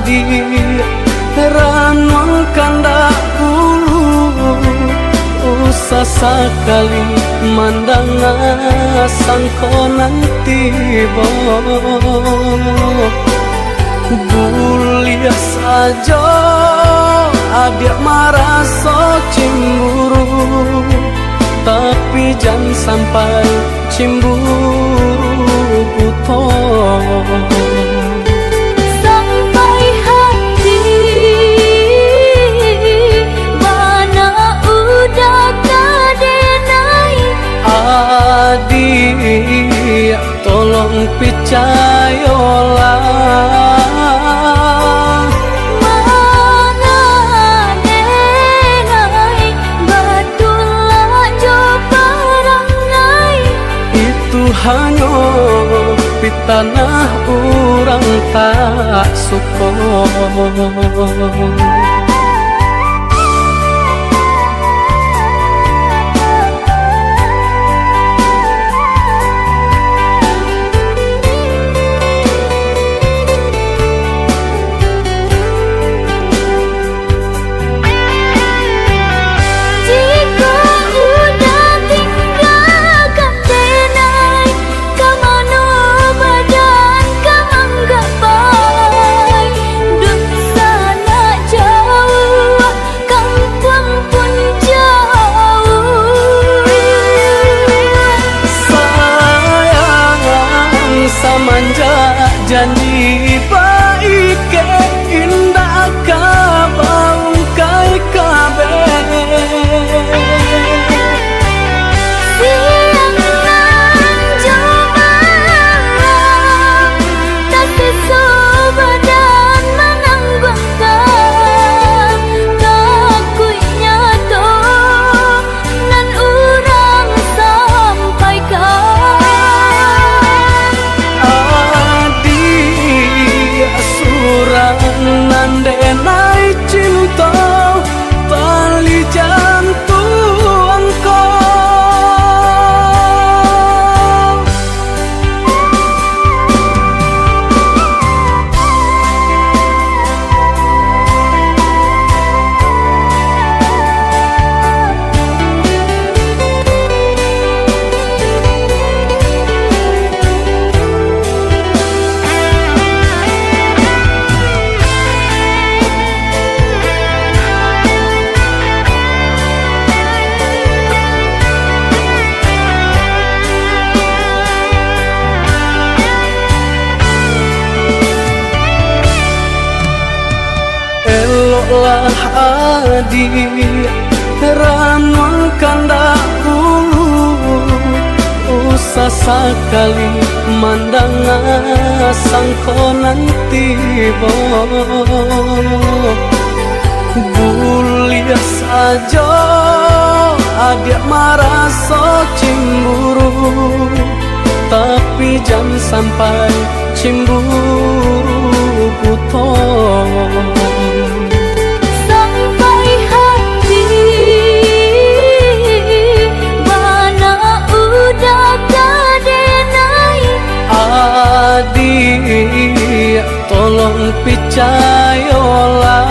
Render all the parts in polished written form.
adi ranong kandak bulu usah sekali mandang sangko nanti bulia saja adik marah so cemburu, tapi jangan sampai cemburu butuh. Sampai hati mana udah kadenai adik tolong percayalah hanya di tanah orang tak suka. Janji baik ke indah kabau kai kabe siang nan coba tak sesobadan menanggungkan takunya to nan urang sampaikan nandenai cinta tali jantung lah adik ranong kandak bulu usah sekali mandang sangko nanti bulia saja adik marah so cemburu, tapi jangan sampai cemburu butuh. Adik tolong percayalah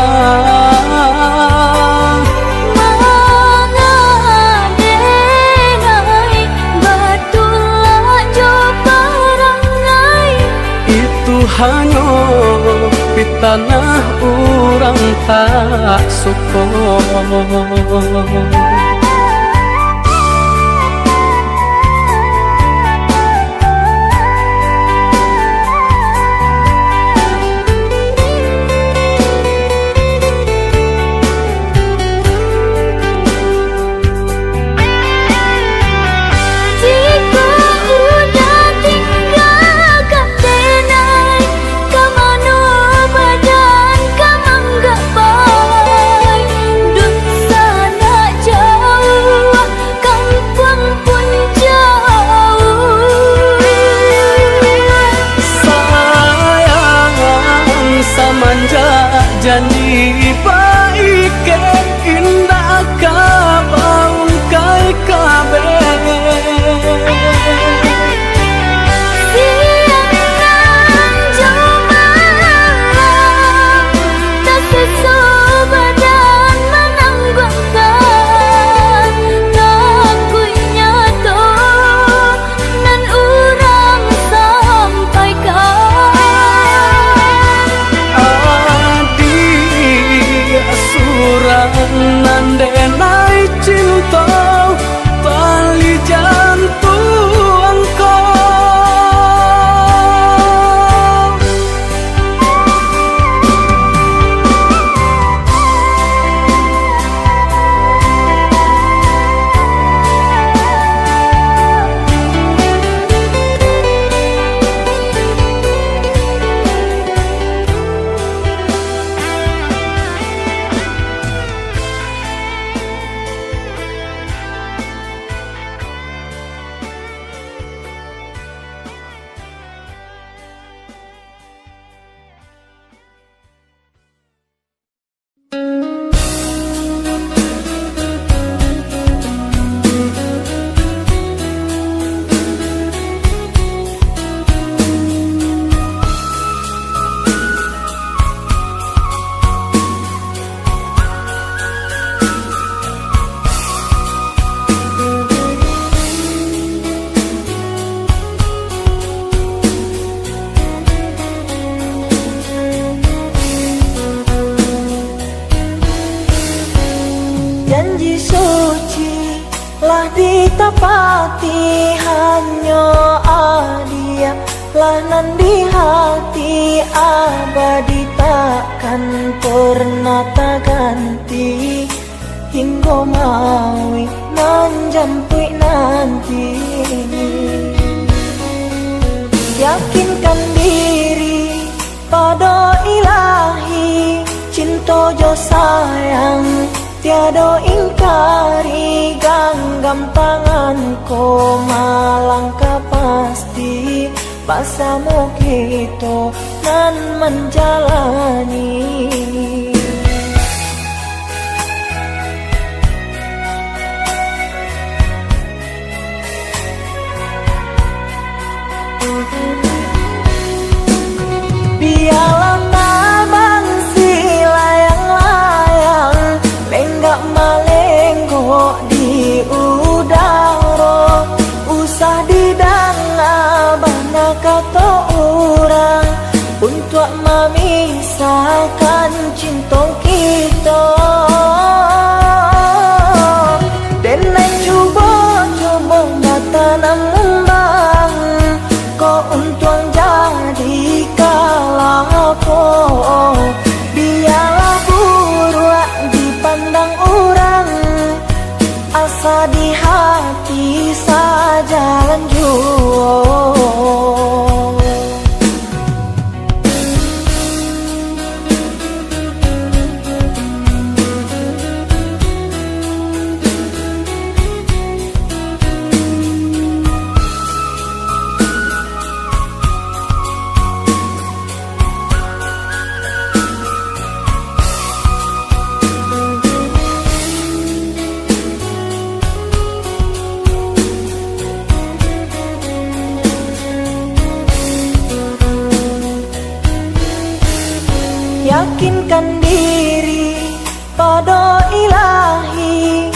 mengadenai batulah joparangai itu hanya di tanah orang tak suka. Duh sana suci lah ditapati hanya adia lah nan di hati abadi takkan pernah tak ganti hingga maui menjampui nanti. Yakinkan diri pada ilahi, cinta jo sayang tiada ingkari, genggam tanganku malangkah pasti pasamu gitu nan menjalani. Biarlah nabang si layang-layang lenggak malenggo di udara, usah didanga bana kata orang untuk memisahkan cinta kita. Dan coba-coba tanam embang kau untung jadi kalako. Biarlah buruk dipandang orang, asa di hati saja lanjut. Yakinkan diri pada ilahi,